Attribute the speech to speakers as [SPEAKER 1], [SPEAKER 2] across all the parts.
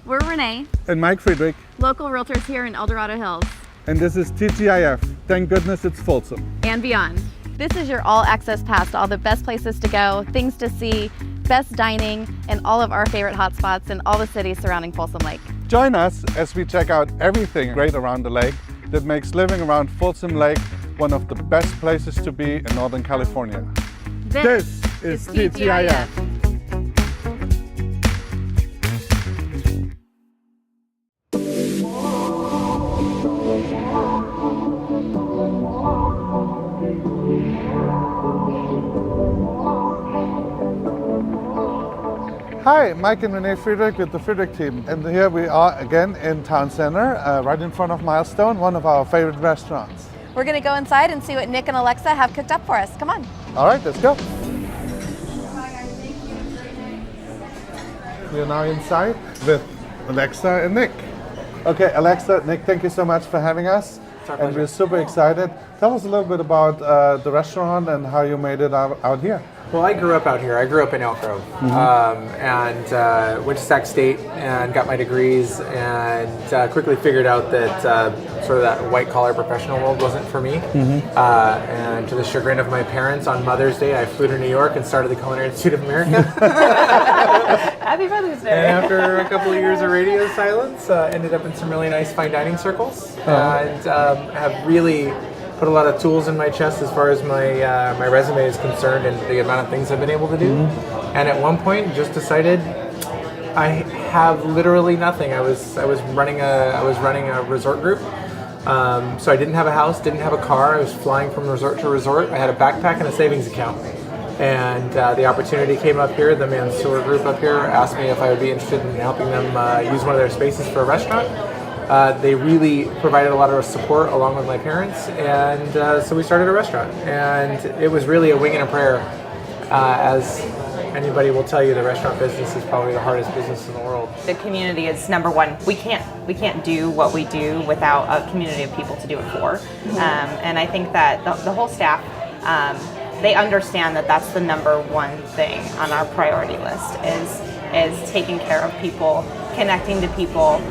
[SPEAKER 1] We're Renee,
[SPEAKER 2] And Maic Friedrich.
[SPEAKER 1] local realtors here in El Dorado Hills
[SPEAKER 2] And this is TGIF. Thank goodness it's Folsom.
[SPEAKER 1] and beyond. This is your all-access pass to all the best places to go, things to see, best dining, and all of our favorite hotspots in all the cities surrounding Folsom Lake.
[SPEAKER 2] Join us as we check out everything great around the lake that makes living around Folsom Lake one of the best places to be in Northern California. This is TGIF. Hi, Maic and Renee Friedrich with the Friedrich team. And here we are again in Town Center, right in front of Milestone, one of our favorite restaurants.
[SPEAKER 1] We're gonna go inside and see what Nick and Alexa have cooked up for us. Come on.
[SPEAKER 2] All right, let's go. We are now inside with Alexa and Nick. Okay, Alexa, Nick, thank you so much for having us. And we're super excited. Tell us a little bit about the restaurant and how you made it out here.
[SPEAKER 3] Well, I grew up out here. I grew up in Elk Grove, and went to Sac State and got my degrees, and quickly figured out that sort of that white-collar professional world wasn't for me. And to the chagrin of my parents, on Mother's Day, I flew to New York and started the Culinary Institute of America.
[SPEAKER 1] Happy Mother's Day.
[SPEAKER 3] And after a couple of years of radio silence, ended up in some really nice fine dining circles, and have really put a lot of tools in my chest as far as my resume is concerned and the amount of things I've been able to do. And at one point, just decided I have literally nothing. I was running a resort group, so I didn't have a house, didn't have a car. I was flying from resort to resort. I had a backpack and a savings account. And the opportunity came up here. The Mansour group up here asked me if I would be interested in helping them use one of their spaces for a restaurant. They really provided a lot of support along with my parents, and so we started a restaurant. And it was really a wing and a prayer. As anybody will tell you, the restaurant business is probably the hardest business in the world.
[SPEAKER 4] The community is number one. We can't do what we do without a community of people to do it for. And I think that the whole staff, they understand that that's the number one thing on our priority list is taking care of people, connecting to people,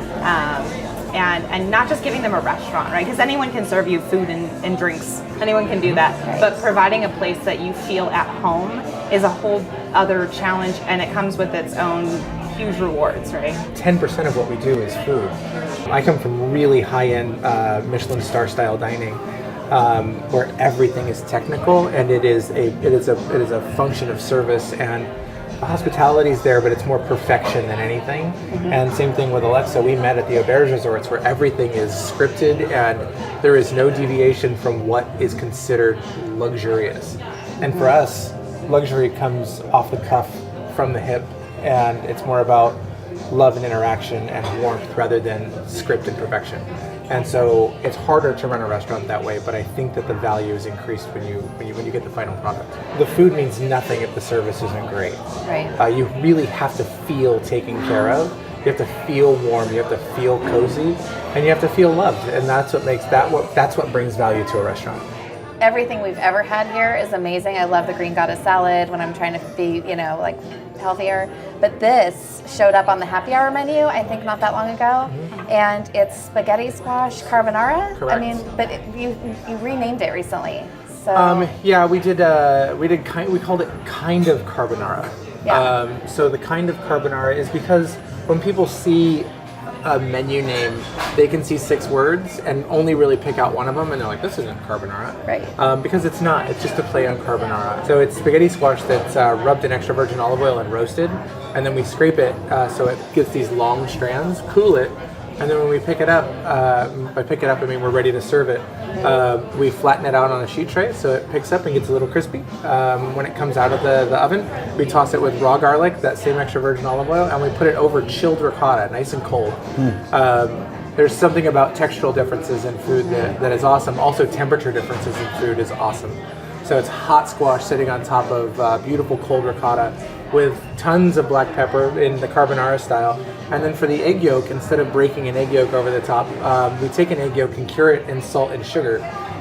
[SPEAKER 4] and not just giving them a restaurant, right? Because anyone can serve you food and drinks. Anyone can do that. Right. But providing a place that you feel at home is a whole other challenge, and it comes with its own huge rewards, right?
[SPEAKER 3] 10% of what we do is food. I come from really high-end Michelin star style dining, where everything is technical, and it is a function of service, and hospitality is there, but it's more perfection than anything. And same thing with Alexa. We met at the Auberge Resorts, where everything is scripted and there is no deviation from what is considered luxurious. And for us, luxury comes off the cuff, from the hip, and it's more about love and interaction and warmth rather than script and perfection. And so it's harder to run a restaurant that way, but I think that the value is increased when you get the final product. The food means nothing if the service isn't great.
[SPEAKER 4] Right.
[SPEAKER 3] You really have to feel taken care of. You have to feel warm. You have to feel cozy, and you have to feel loved. And that's what brings value to a restaurant.
[SPEAKER 1] Everything we've ever had here is amazing. I love the green goddess salad when I'm trying to be, like healthier. But this showed up on the happy hour menu, I think not that long ago. And it's spaghetti squash carbonara.
[SPEAKER 3] Correct.
[SPEAKER 1] I mean, but you renamed it recently. So
[SPEAKER 3] Yeah, we called it kind of carbonara.
[SPEAKER 1] Yeah.
[SPEAKER 3] So the kind of carbonara is because when people see a menu name, they can see 6 words and only really pick out one of them, and they're like, this isn't carbonara.
[SPEAKER 1] Right.
[SPEAKER 3] Because it's not. It's just a play on carbonara. So it's spaghetti squash that's rubbed in extra virgin olive oil and roasted, and then we scrape it so it gets these long strands, cool it, and then when we pick it up, by pick it up I mean we're ready to serve it, we flatten it out on a sheet tray so it picks up and gets a little crispy. When it comes out of the oven, we toss it with raw garlic, that same extra virgin olive oil, and we put it over chilled ricotta, nice and cold. There's something about textural differences in food that is awesome. Also, temperature differences in food is awesome. So it's hot squash sitting on top of beautiful cold ricotta with tons of black pepper in the carbonara style. And then for the egg yolk, instead of breaking an egg yolk over the top, we take an egg yolk and cure it in salt and sugar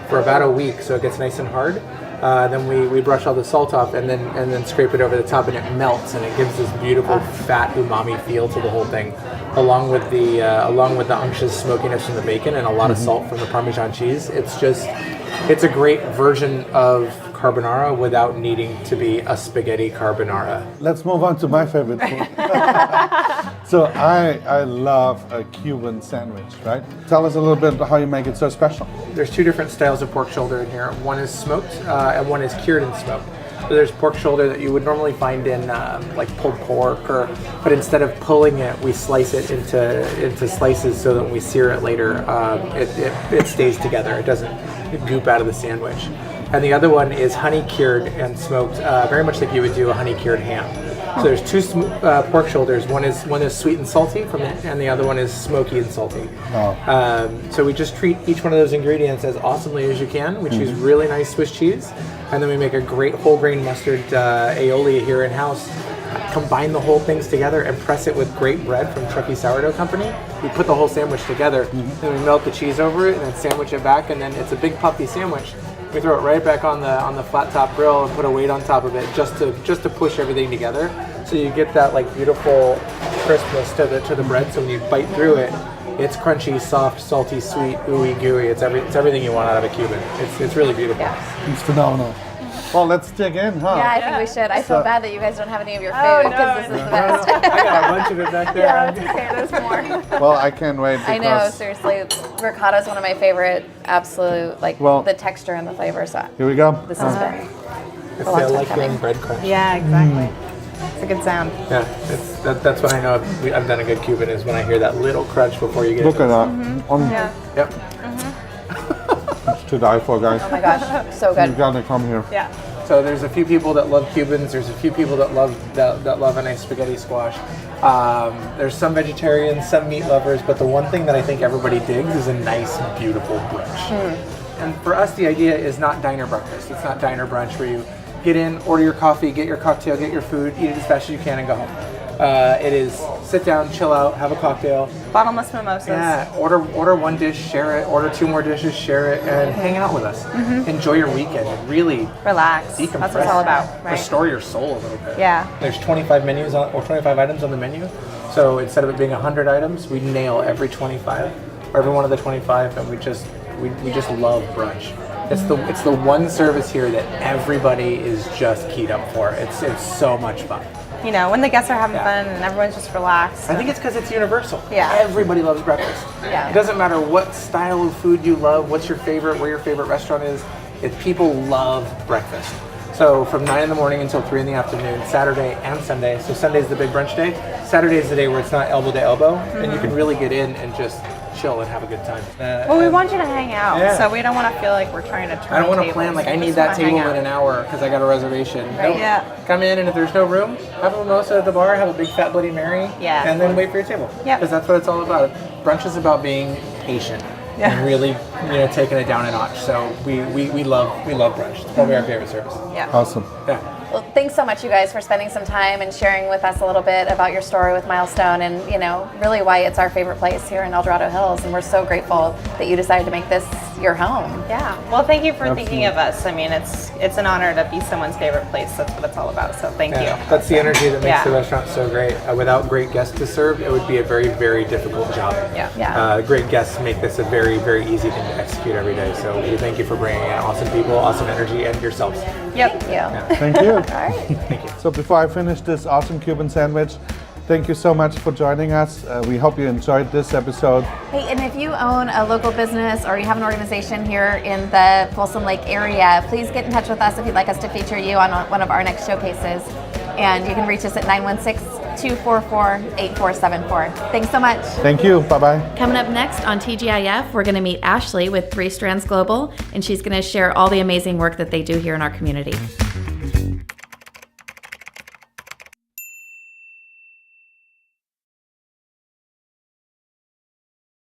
[SPEAKER 3] for about a week so it gets nice and hard. Then we brush all the salt off and then scrape it over the top, and it melts and it gives this beautiful fat umami feel to the whole thing, along with the unctuous smokiness from the bacon and a lot of salt from the Parmesan cheese. It's a great version of carbonara without needing to be a spaghetti carbonara.
[SPEAKER 2] Let's move on to my favorite food. So I love a Cuban sandwich, right? Tell us a little bit how you make it so special.
[SPEAKER 3] There's two different styles of pork shoulder in here. One is smoked and one is cured and smoked. So there's pork shoulder that you would normally find in like pulled pork, but instead of pulling it, we slice it into slices so that when we sear it later, it stays together. It doesn't goop out of the sandwich. And the other one is honey cured and smoked, very much like you would do a honey cured ham. So there's two pork shoulders. One is sweet and salty and the other one is smoky and salty.
[SPEAKER 2] Wow.
[SPEAKER 3] So we just treat each one of those ingredients as awesomely as you can. We choose really nice Swiss cheese, and then we make a great whole grain mustard aioli here in house. Combine the whole things together and press it with great bread from Truckee Sourdough Company. We put the whole sandwich together, then we melt the cheese over it, and then sandwich it back, and then it's a big puffy sandwich. We throw it right back on the flat top grill and put a weight on top of it just to push everything together, so you get that like beautiful crispness to the bread. So when you bite through it, it's crunchy, soft, salty, sweet, ooey gooey. It's everything you want out of a Cuban. It's really beautiful.
[SPEAKER 2] It's phenomenal. Well, let's dig in, huh?
[SPEAKER 1] Yeah, I think we should. I feel bad that you guys don't have any of your
[SPEAKER 5] Oh,
[SPEAKER 1] food because
[SPEAKER 5] no,
[SPEAKER 1] this is the best.
[SPEAKER 3] I got a bunch of it back there.
[SPEAKER 5] Yeah, it's okay. There's more.
[SPEAKER 2] Well, I can't wait because
[SPEAKER 1] I know, seriously. Ricotta is one of my favorite, absolute, the texture and the flavor. So
[SPEAKER 2] here we go.
[SPEAKER 1] this has been
[SPEAKER 3] It's
[SPEAKER 1] a long
[SPEAKER 3] the
[SPEAKER 1] time
[SPEAKER 3] like
[SPEAKER 1] coming.
[SPEAKER 3] doing bread crunch.
[SPEAKER 4] Yeah, exactly. It's a good sound.
[SPEAKER 3] Yeah, that's when I know I've done a good Cuban, is when I hear that little crunch before you get
[SPEAKER 2] Look
[SPEAKER 3] it.
[SPEAKER 2] at that.
[SPEAKER 5] Yeah.
[SPEAKER 3] Yep.
[SPEAKER 2] It's to die for, guys.
[SPEAKER 1] Oh my gosh, so
[SPEAKER 2] You
[SPEAKER 1] good.
[SPEAKER 2] gotta come here.
[SPEAKER 5] Yeah.
[SPEAKER 3] So there's a few people that love Cubans. There's a few people that love a nice spaghetti squash. There's some vegetarians, some meat lovers, but the one thing that I think everybody digs is a nice, beautiful brunch. And for us, the idea is not diner breakfast. It's not diner brunch where you get in, order your coffee, get your cocktail, get your food, eat it as fast as you can, and go home. It is sit down, chill out, have a cocktail.
[SPEAKER 4] Bottomless mimosas.
[SPEAKER 3] Yeah, order one dish, share it. Order two more dishes, share it, and hang out with us. Enjoy your weekend and really
[SPEAKER 4] Relax.
[SPEAKER 3] decompress.
[SPEAKER 4] That's what it's all about, right?
[SPEAKER 3] Restore your soul a little bit.
[SPEAKER 4] Yeah.
[SPEAKER 3] There's 25 items on the menu. So instead of it being 100 items, we nail every 25 or every one of the 25, and we just love brunch. It's the one service here that everybody is just keyed up for. It's so much fun.
[SPEAKER 4] You know, when the guests are having fun and everyone's just relaxed.
[SPEAKER 3] I think it's because it's universal.
[SPEAKER 4] Yeah.
[SPEAKER 3] Everybody loves breakfast.
[SPEAKER 1] Yeah.
[SPEAKER 3] It doesn't matter what style of food you love, what's your favorite, where your favorite restaurant is. People love breakfast. So from 9 in the morning until 3 in the afternoon, Saturday and Sunday. So Sunday's the big brunch day. Saturday's the day where it's not elbow to elbow, and you can really get in and just chill and have a good time.
[SPEAKER 4] Well, we want you to hang out,
[SPEAKER 3] Yeah.
[SPEAKER 4] so we don't want to feel like we're trying to turn
[SPEAKER 3] I don't want to
[SPEAKER 4] tables.
[SPEAKER 3] plan like I
[SPEAKER 4] We
[SPEAKER 3] need
[SPEAKER 4] just
[SPEAKER 3] that
[SPEAKER 4] wanna hang
[SPEAKER 3] table
[SPEAKER 4] out.
[SPEAKER 3] in an hour because I got a reservation.
[SPEAKER 1] Right.
[SPEAKER 3] Nope.
[SPEAKER 4] Yeah.
[SPEAKER 3] Come in, and if there's no room, have a mimosa at the bar, have a big fat Bloody Mary,
[SPEAKER 4] Yeah.
[SPEAKER 3] and then wait for your table.
[SPEAKER 4] Yep.
[SPEAKER 3] Because that's what it's all about. Brunch is about being patient and really, taking it down a notch. So we love brunch. It's probably our favorite service.
[SPEAKER 4] Yeah.
[SPEAKER 2] Awesome.
[SPEAKER 3] Yeah.
[SPEAKER 1] Well, thanks so much, you guys, for spending some time and sharing with us a little bit about your story with Milestone and, really why it's our favorite place here in El Dorado Hills. And we're so grateful that you decided to make this your home.
[SPEAKER 4] Yeah. Well, thank you for thinking of us. I mean, it's an honor to be someone's favorite place. That's what it's all about. So thank you.
[SPEAKER 3] That's the energy that makes
[SPEAKER 4] Yeah.
[SPEAKER 3] the restaurant so great. Without great guests to serve, it would be a very, very difficult job.
[SPEAKER 1] Yeah.
[SPEAKER 3] Great guests make this a very, very easy thing to execute every day. So we thank you for bringing in awesome people, awesome energy, and yourselves.
[SPEAKER 4] Yep.
[SPEAKER 1] Thank you.
[SPEAKER 2] Thank you.
[SPEAKER 1] All right.
[SPEAKER 3] Thank you.
[SPEAKER 2] So before I finish this awesome Cuban sandwich, thank you so much for joining us. We hope you enjoyed this episode.
[SPEAKER 1] Hey, and if you own a local business or you have an organization here in the Folsom Lake area, please get in touch with us if you'd like us to feature you on one of our next showcases. And you can reach us at 916-244-8474. Thanks so much.
[SPEAKER 2] Thank you. Bye-bye.
[SPEAKER 6] Coming up next on TGIF, we're going to meet Ashley with 3 Strands Global, and she's going to share all the amazing work that they do here in our community.